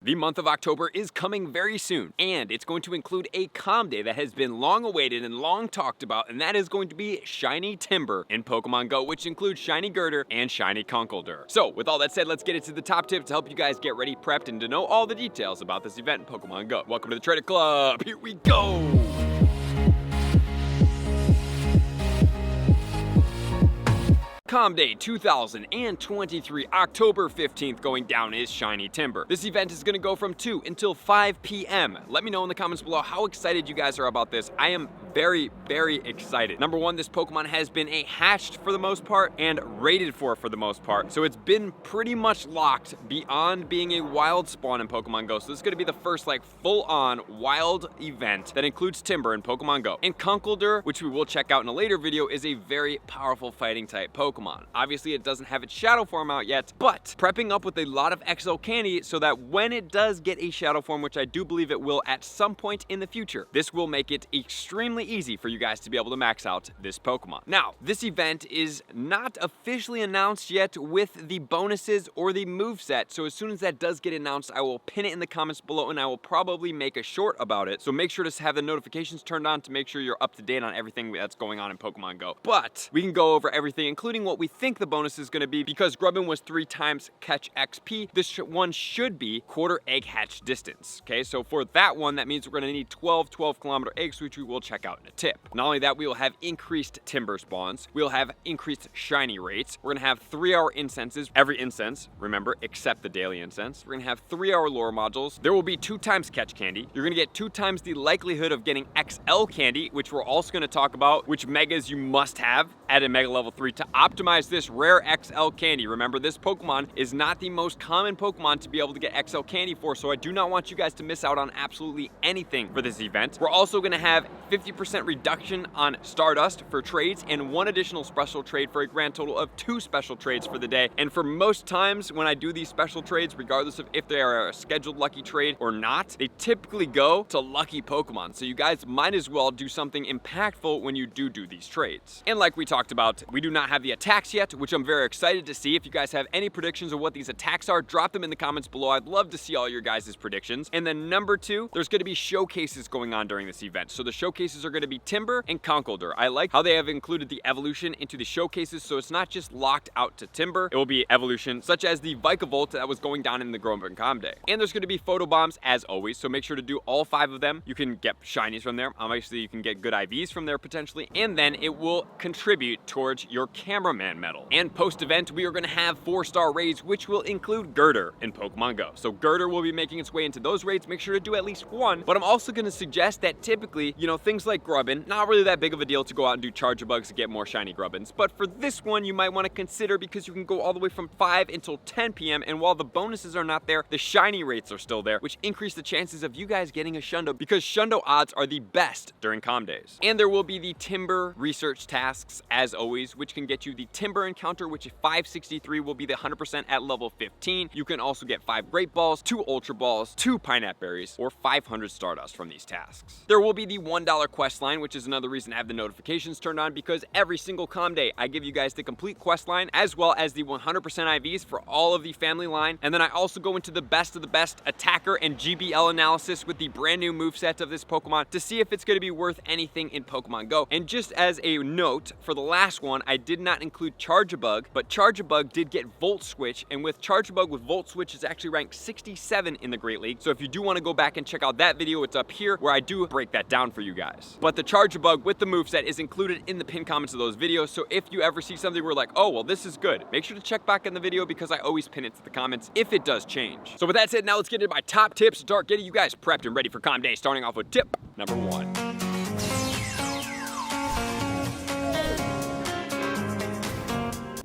The month of October is coming very soon, and it's going to include a Comm Day that has been long awaited and long talked about, and that is going to be Shiny Timburr in Pokemon Go, which includes Shiny Gurdurr and Shiny Gurdurr. So, with all that said, let's get into the top tips to help you guys get ready, prepped, and to know all the details about this event in Pokemon Go. Welcome to the Trader Club. Here we go. Comm Day 2023, October 15th going down is Shiny Timburr. This event is going to go from 2 until 5 p.m. Let me know in the comments below how excited you guys are about this. I am very, very excited. Number one, this Pokemon has been hatched for the most part and rated for the most part. So it's been pretty much locked beyond being a wild spawn in Pokemon Go. So this is going to be the first like full-on wild event that includes Timburr in Pokemon Go. And Gurdurr, which we will check out in a later video, is a very powerful fighting type Pokemon. Obviously, it doesn't have its shadow form out yet, but prepping up with a lot of XL candy so that when it does get a shadow form, which I do believe it will at some point in the future, this will make it extremely easy for you guys to be able to max out this Pokemon. Now, this event is not officially announced yet with the bonuses or the moveset, so as soon as that does get announced, I will pin it in the comments below and I will probably make a short about it. So make sure to have the notifications turned on to make sure you're up to date on everything that's going on in Pokemon Go. But we can go over everything, including what we think the bonus is going to be, because grubbing was 3 times catch XP. This one should be quarter egg hatch distance. Okay, so for that one, that means we're going to need 12 kilometer eggs, which we will check out in a tip. Not only that, we will have increased Timburr spawns. We'll have increased shiny rates. We're going to have 3-hour incenses. Every incense, remember, except the daily incense. We're going to have 3-hour lure modules. There will be 2 times catch candy. You're going to get 2 times the likelihood of getting XL candy, which we're also going to talk about, which megas you must have at a mega level 3 to optimize this rare XL candy. Remember, this Pokemon is not the most common Pokemon to be able to get XL candy for, so I do not want you guys to miss out on absolutely anything for this event. We're also going to have 50% reduction on Stardust for trades and 1 additional special trade for a grand total of 2 special trades for the day. And for most times when I do these special trades, regardless of if they are a scheduled lucky trade or not, they typically go to lucky Pokemon. So you guys might as well do something impactful when you do these trades. And like we talked about, we do not have the attacks yet, which I'm very excited to see. If you guys have any predictions of what these attacks are, drop them in the comments below. I'd love to see all your guys' predictions. And then number 2, there's going to be showcases going on during this event. So the showcases are going to be Timburr and Gurdurr. I like how they have included the evolution into the showcases, so it's not just locked out to Timburr. It will be evolution such as the Vikavolt that was going down in the Grown Comm Day. And there's going to be Photobombs as always, so make sure to do all 5 of them. You can get shinies from there. Obviously, you can get good IVs from there potentially, and then it will contribute towards your cameraman medal. And post-event, we are going to have 4-star raids, which will include Gurdurr in Pokemon Go. So Gurdurr will be making its way into those raids. Make sure to do at least 1. But I'm also going to suggest that typically, you know, things like grubbin, not really that big of a deal to go out and do charger bugs to get more shiny grubbins. But for this one, you might want to consider, because you can go all the way from 5 until 10 p.m. And while the bonuses are not there, the shiny rates are still there, which increase the chances of you guys getting a Shundo, because Shundo odds are the best during Comm Days. And there will be the Timburr research tasks as always, which can get you the Timburr encounter, which is 563 will be the 100% at level 15. You can also get 5 Great Balls, 2 Ultra Balls, 2 Pineapple Berries, or 500 Stardust from these tasks. There will be the $1 quest line, which is another reason to have the notifications turned on, because every single Comm Day, I give you guys the complete quest line, as well as the 100% IVs for all of the family line. And then I also go into the best of the best attacker and GBL analysis with the brand new moveset of this Pokemon to see if it's going to be worth anything in Pokemon Go. And just as a note, for the last one, I did not include Charjabug, but Charjabug did get Volt Switch, and with Charjabug with Volt Switch is actually ranked 67 in the Great League. So if you do want to go back and check out that video, it's up here where I do break that down for you guys. But the Charjabug with the moveset is included in the pinned comments of those videos, so if you ever see something where like, oh, well, this is good, make sure to check back in the video, because I always pin it to the comments if it does change. So with that said, now let's get into my top tips to start getting you guys prepped and ready for Comm Day, starting off with tip number 1.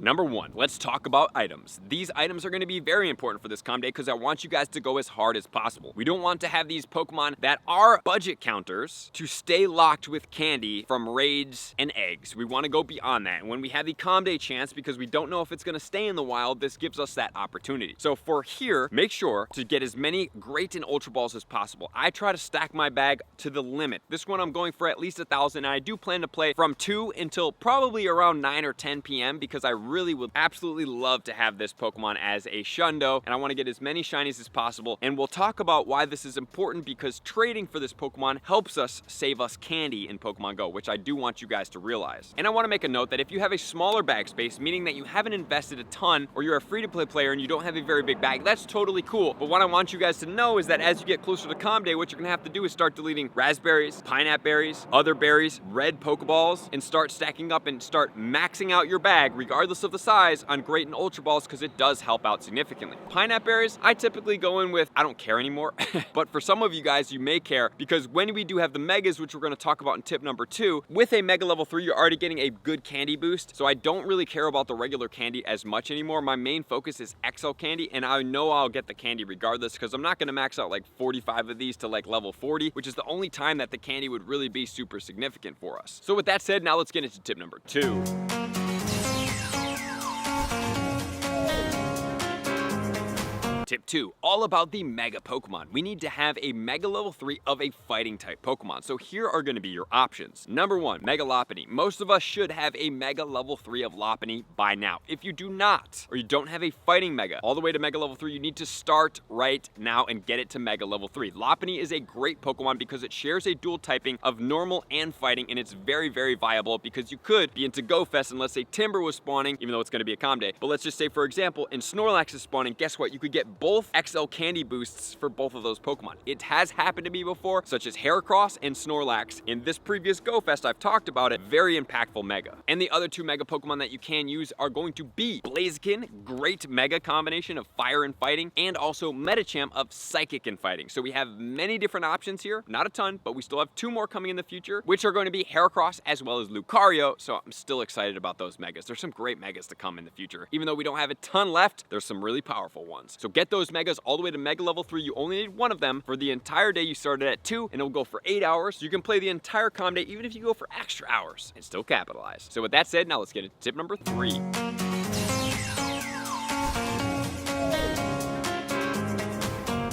Number 1, let's talk about items. These items are going to be very important for this Comm Day because I want you guys to go as hard as possible. We don't want to have these Pokemon that are budget counters to stay locked with candy from raids and eggs. We want to go beyond that. And when we have the Comm Day chance, because we don't know if it's going to stay in the wild, this gives us that opportunity. So for here, make sure to get as many Great and Ultra Balls as possible. I try to stack my bag to the limit. This one I'm going for at least 1,000, and I do plan to play from 2 until probably around 9 or 10 p.m. because I really really would absolutely love to have this Pokemon as a Shundo, and I want to get as many shinies as possible. And we'll talk about why this is important, because trading for this Pokemon helps us save us candy in Pokemon Go, which I do want you guys to realize. And I want to make a note that if you have a smaller bag space, meaning that you haven't invested a ton, or you're a free-to-play player and you don't have a very big bag, that's totally cool. But what I want you guys to know is that as you get closer to Comm Day, what you're gonna have to do is start deleting raspberries, pineapple berries, other berries, red Pokeballs, and start stacking up and start maxing out your bag, regardless of the size, on Great and Ultra Balls, because it does help out significantly. Pineapple berries, I typically go in with, I don't care anymore, but for some of you guys, you may care, because when we do have the Megas, which we're gonna talk about in tip number 2, with a Mega level 3, you're already getting a good candy boost, so I don't really care about the regular candy as much anymore. My main focus is XL candy, and I know I'll get the candy regardless, because I'm not gonna max out like 45 of these to like level 40, which is the only time that the candy would really be super significant for us. So with that said, now let's get into tip number 2. Tip 2, all about the Mega Pokemon. We need to have a Mega level 3 of a fighting type Pokemon. So here are going to be your options. Number 1, Mega Lopunny. Most of us should have a Mega level 3 of Lopunny by now. If you do not, or you don't have a fighting Mega all the way to Mega level 3, you need to start right now and get it to Mega level 3. Lopunny is a great Pokemon because it shares a dual typing of normal and fighting, and it's very, very viable because you could be into Go Fest and let's say Timburr was spawning, even though it's going to be a Comm Day. But let's just say, for example, and Snorlax is spawning, guess what? You could get both XL candy boosts for both of those Pokemon. It has happened to me before, such as Heracross and Snorlax. In this previous Go Fest, I've talked about it. Very impactful Mega. And the other 2 Mega Pokemon that you can use are going to be Blaziken, great Mega combination of fire and fighting, and also Medicham of psychic and fighting. So we have many different options here. Not a ton, but we still have 2 more coming in the future, which are going to be Heracross as well as Lucario. So I'm still excited about those Megas. There's some great Megas to come in the future. Even though we don't have a ton left, there's some really powerful ones. So get those Megas all the way to Mega level 3. You only need 1 of them for the entire day. You started at 2 and it'll go for 8 hours. You can play the entire Comm Day even if you go for extra hours and still capitalize. So with that said, now let's get into tip number 3.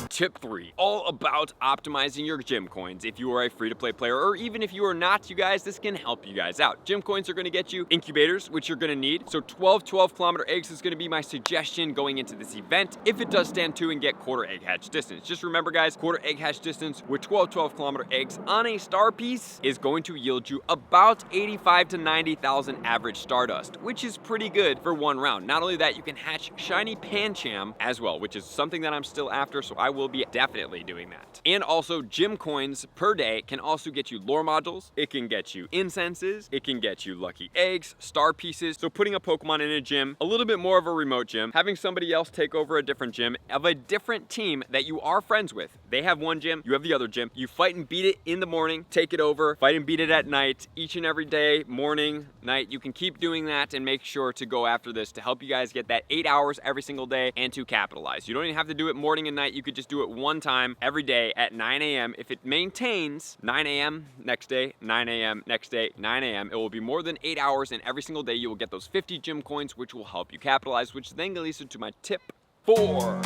Tip 3, all about optimizing your gym coins. If you are a free-to-play player, or even if you are not, you guys, this can help you guys out. Gym coins are going to get you incubators, which you're going to need. So 12-kilometer eggs is going to be my suggestion going into this event. If it does stand to and get quarter egg hatch distance. Just remember, guys, quarter egg hatch distance with 12-kilometer eggs on a star piece is going to yield you about 85 to 90,000 average Stardust, which is pretty good for 1 round. Not only that, you can hatch shiny Pancham as well, which is something that I'm still after, so I will be definitely doing that. And also, gym coins per day can also get you lore modules, it can get you incenses, it can get you lucky eggs, star pieces. So putting a Pokemon in a gym, a little bit more of a remote gym, having somebody else take over a different gym of a different team that you are friends with. They have one gym, you have the other gym. You fight and beat it in the morning, take it over, fight and beat it at night, each and every day, morning, night. You can keep doing that and make sure to go after this to help you guys get that 8 hours every single day and to capitalize. You don't even have to do it morning and night. You could just do it 1 time every day at 9 a.m. If it maintains 9 a.m. next day, 9 a.m. next day, 9 a.m., it will be more than 8 hours, and every single day you will get those 50 gym coins, which will help you capitalize, which then leads to my tip 4.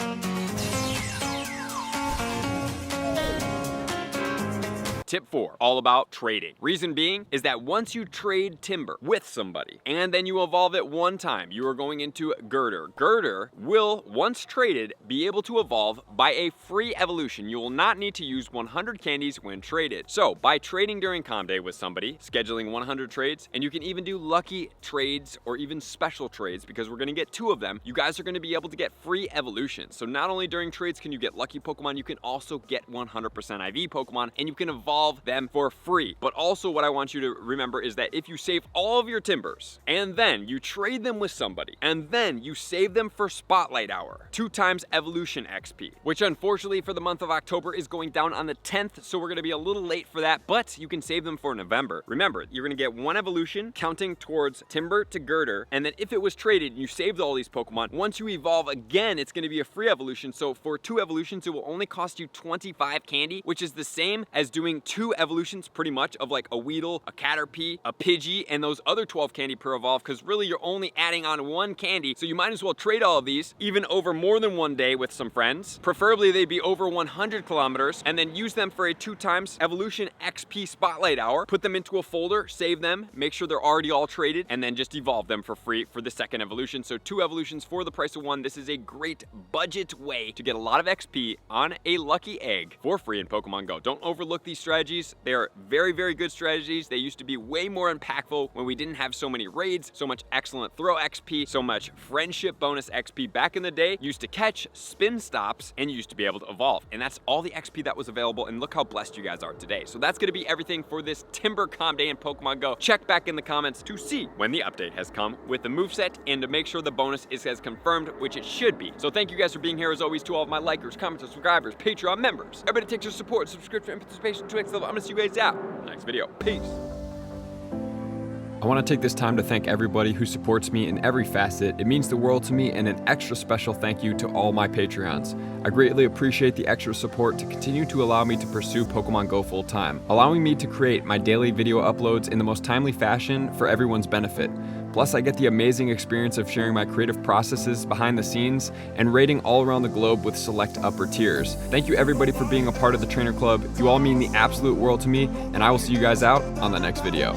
Tip 4, all about trading. Reason being is that once you trade Timburr with somebody and then you evolve it 1 time, you are going into Gurdurr. Gurdurr will, once traded, be able to evolve by a free evolution. You will not need to use 100 candies when traded. So by trading during Comm Day with somebody, scheduling 100 trades, and you can even do lucky trades or even special trades because we're going to get 2 of them, you guys are going to be able to get free evolutions. So not only during trades can you get lucky Pokemon, you can also get 100% IV Pokemon, and you can evolve them for free. But also what I want you to remember is that if you save all of your Timburrs and then you trade them with somebody and then you save them for Spotlight Hour, 2 times evolution XP, which unfortunately for the month of October is going down on the 10th, so we're going to be a little late for that, but you can save them for November. Remember, you're going to get 1 evolution counting towards Timburr to Gurdurr, and then if it was traded and you saved all these Pokemon, once you evolve again, it's going to be a free evolution. So for 2 evolutions, it will only cost you 25 candy, which is the same as doing 2 evolutions pretty much of like a Weedle, a Caterpie, a Pidgey, and those other 12 candy per evolve, because really you're only adding on 1 candy, so you might as well trade all of these, even over more than 1 day with some friends. Preferably they'd be over 100 kilometers, and then use them for a 2x evolution XP spotlight hour. Put them into a folder, save them, make sure they're already all traded, and then just evolve them for free for the second evolution. So 2 evolutions for the price of 1. This is a great budget way to get a lot of XP on a lucky egg for free in Pokemon Go. Don't overlook these strategies. They are very, very good strategies. They used to be way more impactful when we didn't have so many raids, so much excellent throw XP, so much friendship bonus XP. Back in the day, you used to catch spin stops and you used to be able to evolve. And that's all the XP that was available, and look how blessed you guys are today. So that's going to be everything for this Timburr Comm Day in Pokemon Go. Check back in the comments to see when the update has come with the moveset and to make sure the bonus is as confirmed, which it should be. So thank you guys for being here as always, to all of my likers, commenters, subscribers, Patreon members. Everybody takes your support, subscription, and participation to next level. I'm going to see you guys out in the next video. Peace. I want to take this time to thank everybody who supports me in every facet. It means the world to me, and an extra special thank you to all my Patreons. I greatly appreciate the extra support to continue to allow me to pursue Pokemon Go full time, allowing me to create my daily video uploads in the most timely fashion for everyone's benefit. Plus, I get the amazing experience of sharing my creative processes behind the scenes and raiding all around the globe with select upper tiers. Thank you everybody for being a part of the Trainer Club. You all mean the absolute world to me, and I will see you guys out on the next video.